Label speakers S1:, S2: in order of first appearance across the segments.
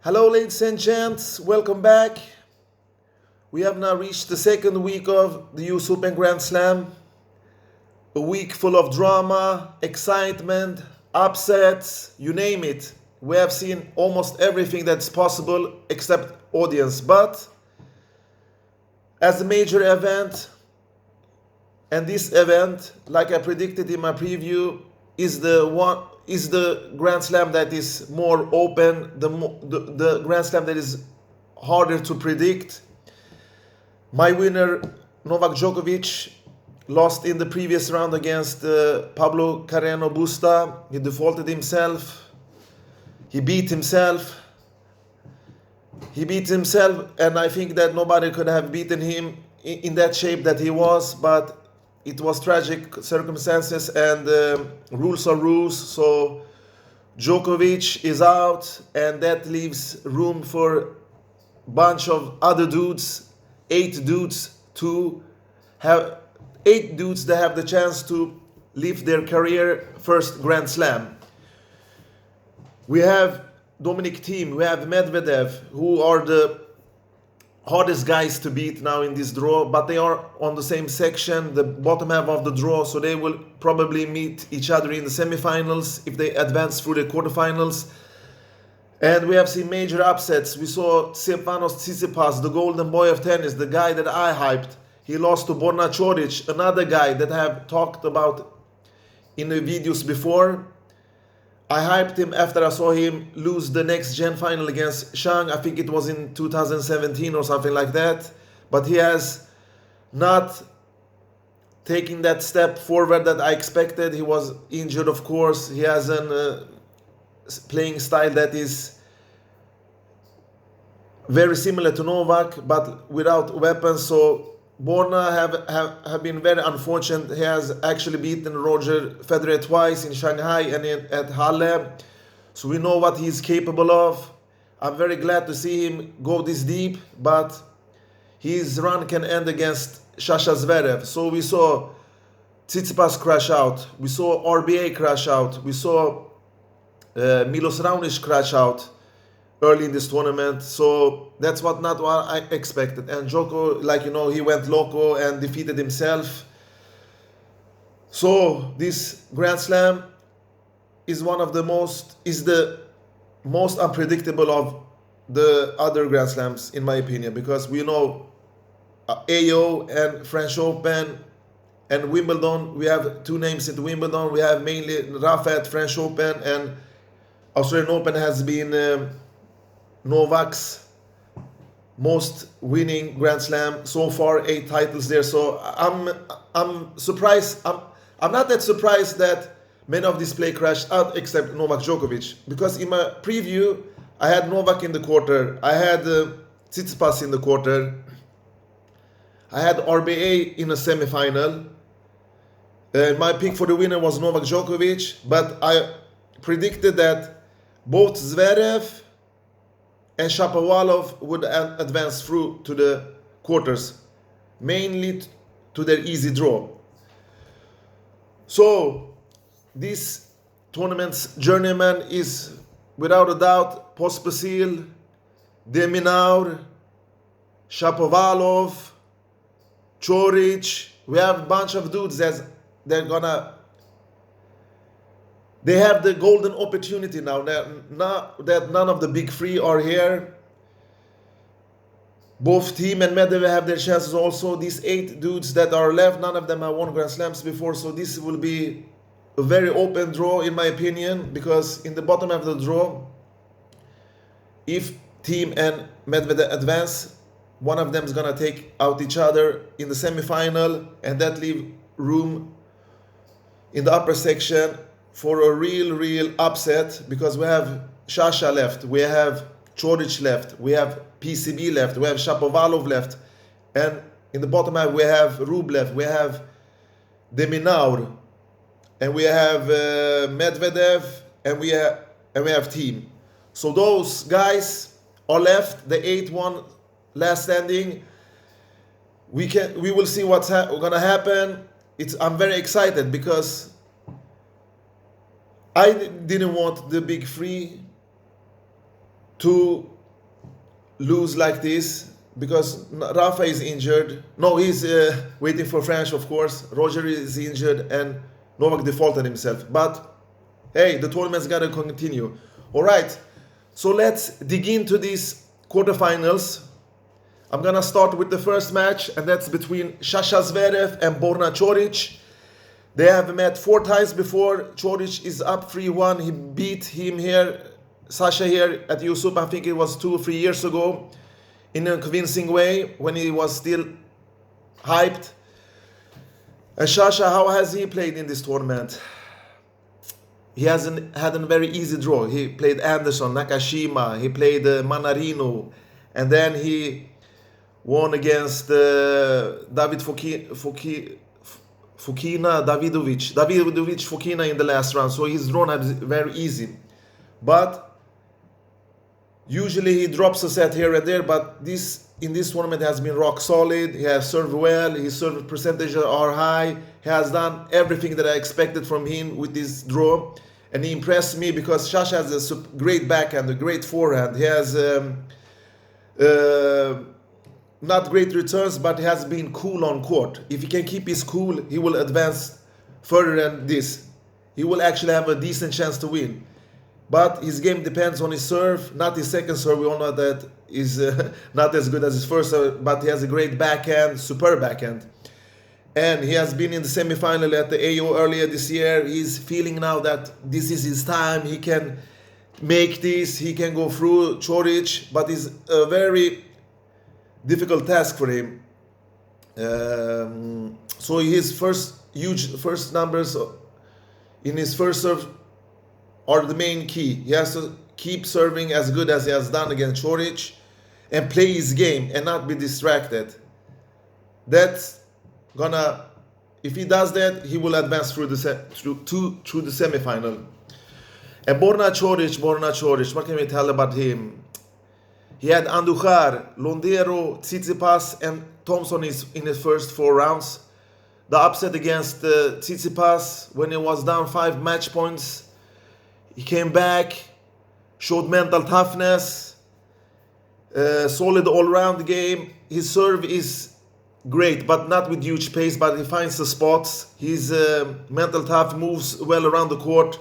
S1: Hello, ladies and gents, welcome back. We have now reached the second week of the US Open Grand Slam. A week full of drama, excitement, upsets, you name it. We have seen almost everything that's possible except audience. But as a major event, and this event, like I predicted in my preview, is the Grand Slam that is more open, the Grand Slam that is harder to predict. My winner, Novak Djokovic, lost in the previous round against Pablo Carreno Busta. He defaulted himself. He beat himself. And I think that nobody could have beaten him in that shape that he was, but it was tragic circumstances, and rules are rules. So Djokovic is out, and that leaves room for a bunch of other dudes, eight dudes that have the chance to live their career first Grand Slam. We have Dominic Thiem, we have Medvedev, who are the hardest guys to beat now in this draw, but they are on the same section, the bottom half of the draw, so they will probably meet each other in the semifinals if they advance through the quarterfinals. And we have seen major upsets. We saw Stefanos Tsitsipas, the golden boy of tennis, the guy that I hyped. He lost to Borna Coric, another guy that I have talked about in the videos before. I hyped him after I saw him lose the next gen final against Zhang. I think it was in 2017 or something like that. But he has not taken that step forward that I expected. He was injured, of course. He has a playing style that is very similar to Novak, but without weapons. So Borna have been very unfortunate. He has actually beaten Roger Federer twice in Shanghai and at Halle. So we know what he's capable of. I'm very glad to see him go this deep, but his run can end against Sasha Zverev. So we saw Tsitsipas crash out. We saw RBA crash out. We saw Milos Raonic crash out early in this tournament, so that's not what I expected. And Djoko, he went loco and defeated himself. So this Grand Slam is the most unpredictable of the other Grand Slams, in my opinion, because we know AO and French Open and Wimbledon. We have two names in Wimbledon. We have mainly Rafa at French Open, and Australian Open has been Novak's most winning Grand Slam so far, 8 titles there. So I'm surprised. I'm not that surprised that many of these play crashed out except Novak Djokovic, because in my preview I had Novak in the quarter, I had Tsitsipas in the quarter, I had RBA in a semi-final. My pick for the winner was Novak Djokovic, but I predicted that both Zverev and Shapovalov would advance through to the quarters, mainly to their easy draw. So this tournament's journeyman is without a doubt Pospisil, De Minaur, Shapovalov, Coric. We have a bunch of dudes they have the golden opportunity now that none of the big three are here. Both Thiem and Medvedev have their chances also. These 8 dudes that are left, none of them have won Grand Slams before, so this will be a very open draw in my opinion, because in the bottom of the draw, if Thiem and Medvedev advance, one of them is going to take out each other in the semi-final, and that leave room in the upper section for a real upset, because we have Sasha left, we have Coric left, we have PCB left, we have Shapovalov left, and in the bottom half we have Rublev, we have De Minaur, and we have Medvedev, and we have Thiem. So those guys are left, the 8-1 last standing. We will see what's gonna happen. I'm very excited because I didn't want the big three to lose like this because Rafa is injured. No, he's waiting for French, of course. Roger is injured and Novak defaulted himself. But hey, the tournament's got to continue. All right, so let's dig into these quarterfinals. I'm gonna start with the first match, and that's between Sasha Zverev and Borna Coric. They have met 4 times before. Coric is up 3-1. He beat him here, Sasha here at US Open, I think it was 2 or 3 years ago, in a convincing way when he was still hyped. And Sasha, how has he played in this tournament? He hasn't had a very easy draw. He played Anderson, Nakashima, he played Manarino, and then he won against Davidovic Fokina in the last round. So his draw is very easy. But usually he drops a set here and there, but in this tournament has been rock solid. He has served well, his serve percentages are high. He has done everything that I expected from him with this draw. And he impressed me because Sasha has a great backhand, a great forehand. He has not great returns, but he has been cool on court. If he can keep his cool, he will advance further than this. He will actually have a decent chance to win. But his game depends on his serve, not his second serve. We all know that is not as good as his first serve, but he has a great backhand, superb backhand. And he has been in the semi-final at the AO earlier this year. He's feeling now that this is his time. He can make this, he can go through Coric, but it's a very difficult task for him. So his first numbers in his first serve are the main key. He has to keep serving as good as he has done against Coric and play his game and not be distracted. That's gonna, if he does that, he will advance through the semi-final. And Borna Coric, what can we tell about him? He had Andujar, Londero, Tsitsipas, and Thompson in his first 4 rounds. The upset against Tsitsipas when he was down 5 match points. He came back, showed mental toughness, solid all-round game. His serve is great, but not with huge pace, but he finds the spots. His mental tough, moves well around the court.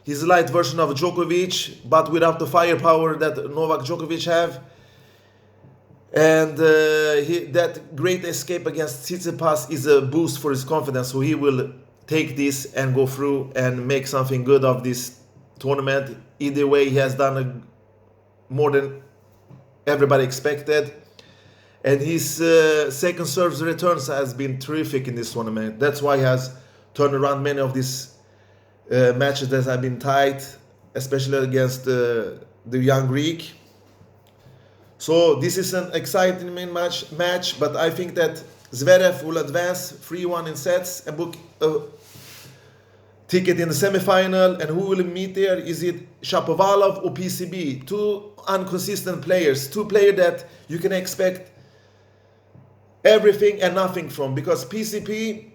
S1: He's a light version of Djokovic, but without the firepower that Novak Djokovic have. And that great escape against Tsitsipas is a boost for his confidence. So he will take this and go through and make something good of this tournament. Either way, he has done more than everybody expected. And his second serve's returns has been terrific in this tournament. That's why he has turned around many of these matches that have been tight, especially against the young Greek. So this is an exciting match, but I think that Zverev will advance 3-1 in sets and book a ticket in the semi-final. And who will meet there? Is it Shapovalov or PCB? 2 inconsistent players, 2 players that you can expect everything and nothing from, because PCP,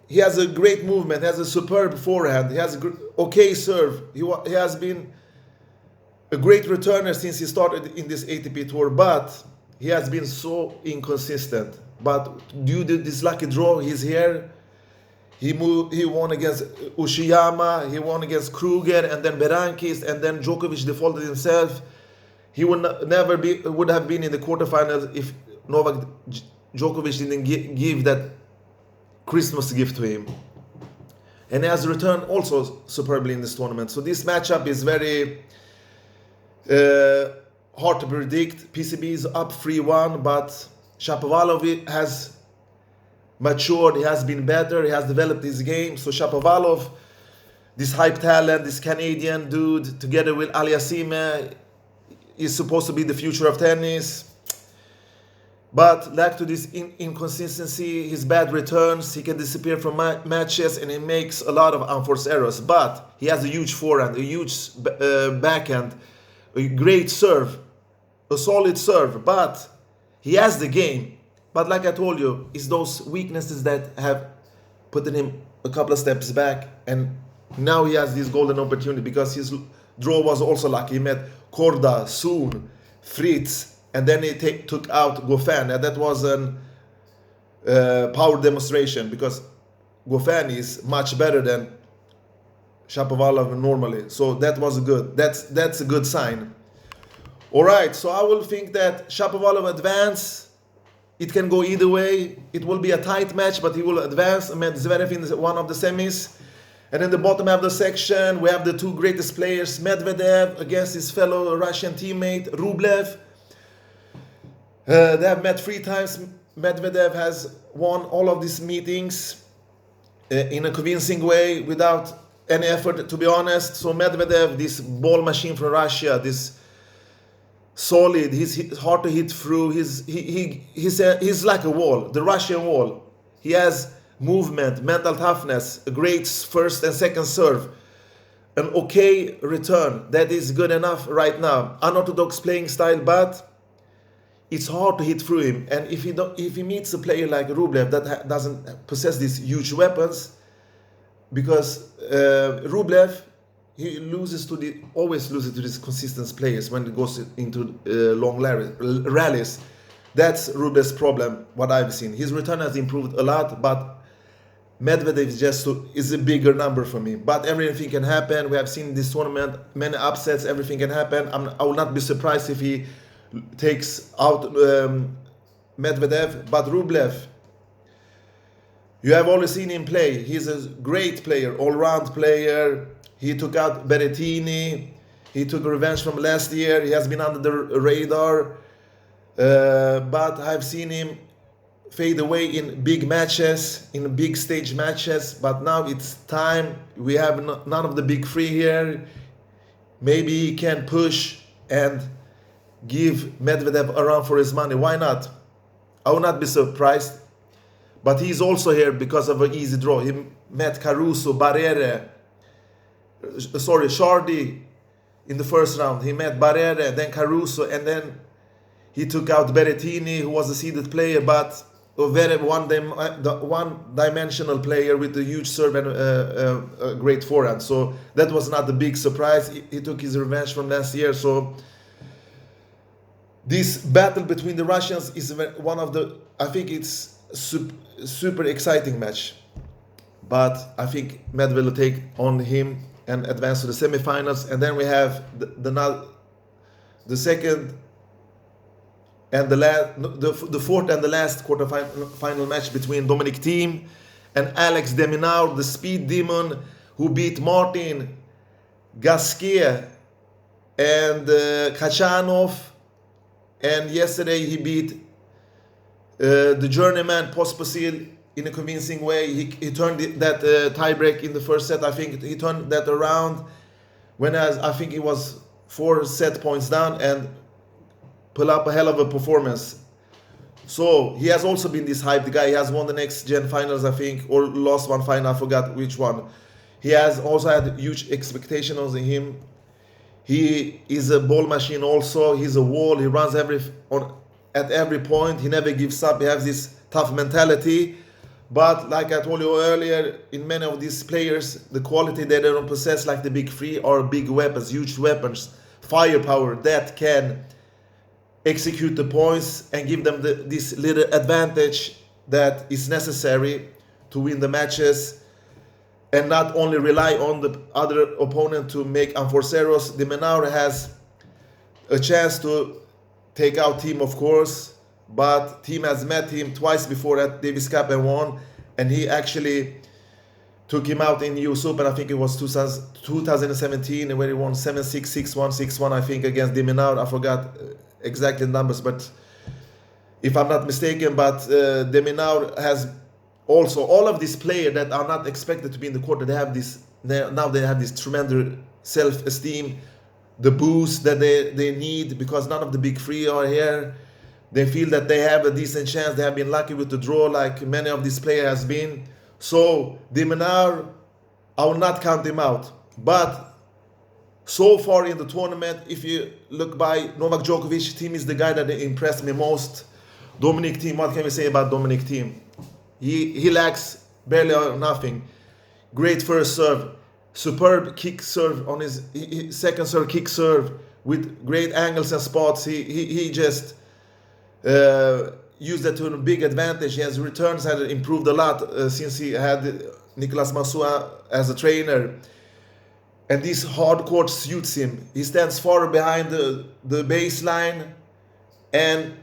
S1: he has a great movement, has a superb forehand, he has a okay serve. He has been a great returner since he started in this ATP tour, but he has been so inconsistent. But due to this lucky draw, he's here. He won against Ushiyama, he won against Kruger, and then Berankis, and then Djokovic defaulted himself. He would have been in the quarterfinals if Novak Djokovic didn't give that Christmas gift to him. And he has returned also superbly in this tournament. So this matchup is very hard to predict. PCB is up 3-1, but Shapovalov has matured, he has been better, he has developed his game. So Shapovalov, this hype talent, this Canadian dude, together with Aliassime, is supposed to be the future of tennis. But lack to this inconsistency, his bad returns, he can disappear from matches, and he makes a lot of unforced errors. But he has a huge forehand, a huge backhand, a great serve, a solid serve. But he has the game. But like I told you, it's those weaknesses that have put him a couple of steps back. And now he has this golden opportunity because his draw was also lucky. He met Korda, Soon, Fritz, and then he took out Goffin, and that was an power demonstration, because Goffin is much better than Shapovalov normally. So that was good. That's a good sign. All right, so I will think that Shapovalov advance. It can go either way. It will be a tight match, but he will advance. Zverev in one of the semis. And in the bottom half of the section, we have the two greatest players, Medvedev against his fellow Russian teammate, Rublev. They have met 3 times. Medvedev has won all of these meetings in a convincing way without any effort, to be honest. So Medvedev, this ball machine from Russia, this solid, he's hard to hit through. He's like a wall, the Russian wall. He has movement, mental toughness, a great first and second serve, an okay return. That is good enough right now. Unorthodox playing style, but it's hard to hit through him. And if he meets a player like Rublev that doesn't possess these huge weapons, because Rublev, he always loses to these consistent players when it goes into long rallies. That's Rublev's problem, what I've seen. His return has improved a lot, but Medvedev is a bigger number for me. But everything can happen. We have seen in this tournament many upsets. Everything can happen. I will not be surprised if he takes out Medvedev. But Rublev, you have always seen him play. He's a great player, all-round player. He took out Berrettini. He took revenge from last year. He has been under the radar. But I've seen him fade away in big matches, in big stage matches. But now it's time. We have none of the big 3 here. Maybe he can push and give Medvedev a run for his money. Why not? I will not be surprised. But he's also here because of an easy draw. He met Caruso, Barrere, Shardy in the first round. He met Barrere, then Caruso, and then he took out Berrettini, who was a seeded player, but a very one-dimensional player with a huge serve and a great forehand. So that was not a big surprise. He took his revenge from last year. So this battle between the Russians is one of the, I think it's super exciting match. But I think Medvedev will take on him and advance to the semifinals. And then we have the second and the fourth and the last quarterfinal match between Dominic Thiem and Alex de Minaur, the speed demon who beat Martin, Gasquet, and Khachanov. And yesterday he beat the journeyman Pospisil in a convincing way. He turned that tiebreak in the first set. I think he turned that around when I think he was 4 set points down and pull up a hell of a performance. So he has also been this hyped guy. He has won the next gen finals, I think, or lost one final, I forgot which one. He has also had huge expectations on him. He is a ball machine also. He's a wall. He runs at every point. He never gives up. He has this tough mentality. But like I told you earlier, in many of these players, the quality that they don't possess, like the big 3, are big weapons, huge weapons, firepower that can execute the points and give them this little advantage that is necessary to win the matches, and not only rely on the other opponent to make unforceros. De Minaur has a chance to take out Thiem, of course, but Thiem has met him twice before at Davis Cup and won, and he actually took him out in US Open. I think it was 2017, where he won 7-6, 6-1, 6-1, I think, against De Minaur. I forgot exactly the numbers, but if I'm not mistaken. But De Minaur has also, all of these players that are not expected to be in the quarter, they have this tremendous self-esteem, the boost that they need, because none of the big 3 are here. They feel that they have a decent chance. They have been lucky with the draw, like many of these players has been. So De Minaur, I will not count him out. But so far in the tournament, if you look by Novak Djokovic, Thiem is the guy that impressed me most. Dominic Thiem, what can we say about Dominic Thiem? He lacks barely or nothing. Great first serve, superb kick serve on his second serve, kick serve with great angles and spots. He just used that to a big advantage. His returns had improved a lot since he had Nicolas Massoua as a trainer. And this hard court suits him. He stands far behind the baseline, and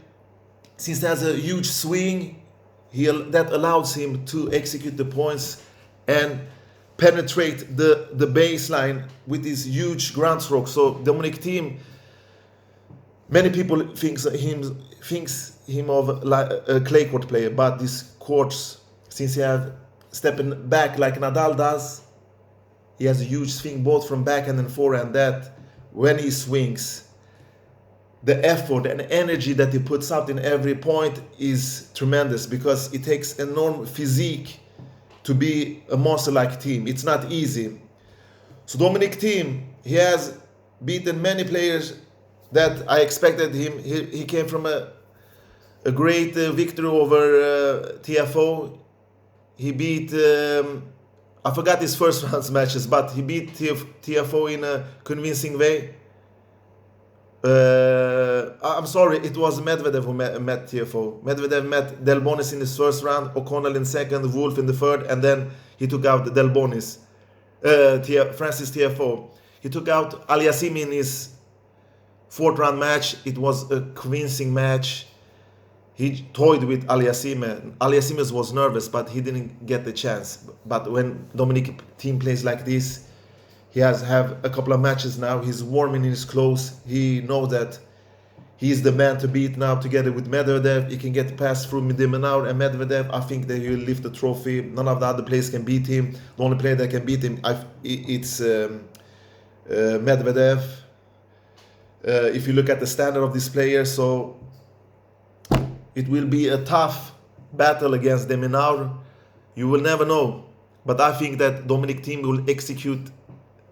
S1: since he has a huge swing, that allows him to execute the points and penetrate the baseline with his huge ground stroke. So Dominic Thiem, many people thinks him of like a clay court player, but these courts, since he has stepping back like Nadal does, he has a huge swing both from backhand and forehand, that when he swings, the effort and energy that he puts out in every point is tremendous, because it takes enormous physique to be a monster like Thiem. It's not easy. So Dominic Thiem, he has beaten many players that I expected him. He came from a great victory over TFO. He beat, I forgot his first round matches, but he beat TFO in a convincing way. I'm sorry, it was Medvedev who met TFO. Medvedev met Delbonis in his first round, O'Connell in second, Wolf in the third, and then he took out Delbonis, Francis TFO. He took out Aliassime in his fourth round match. It was a convincing match. He toyed with Aliassime. Aliassime was nervous, but he didn't get the chance. But when Dominic Thiem plays like this, he has a couple of matches now. He's warming in his clothes. He knows that he's the man to beat now, together with Medvedev. He can get past through De Minaur and Medvedev. I think that he will lift the trophy. None of the other players can beat him. The only player that can beat him, it's Medvedev. If you look at the standard of this player, so it will be a tough battle against De Minaur. You will never know. But I think that Dominic Thiem will execute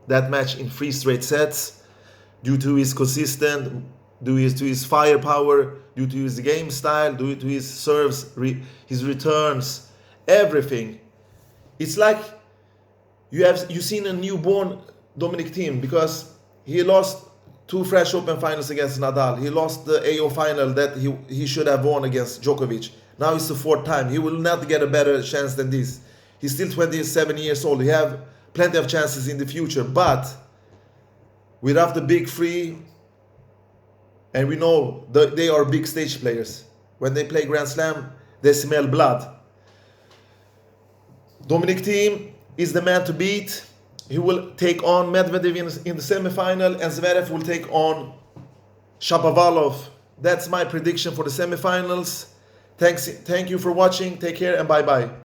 S1: that match in 3 straight sets, due to his consistent, due to his firepower, due to his game style, due to his serves, his returns, everything. It's like you've seen a newborn Dominic Thiem, because he lost 2 French Open finals against Nadal. He lost the AO final that he should have won against Djokovic. Now it's the 4th time. He will not get a better chance than this. He's still 27 years old. He have plenty of chances in the future, but without the big 3, and we know they are big stage players. When they play Grand Slam, they smell blood. Dominic Thiem is the man to beat. He will take on Medvedev in the semi-final, and Zverev will take on Shapovalov. That's my prediction for the semi-finals. Thank you for watching. Take care and bye-bye.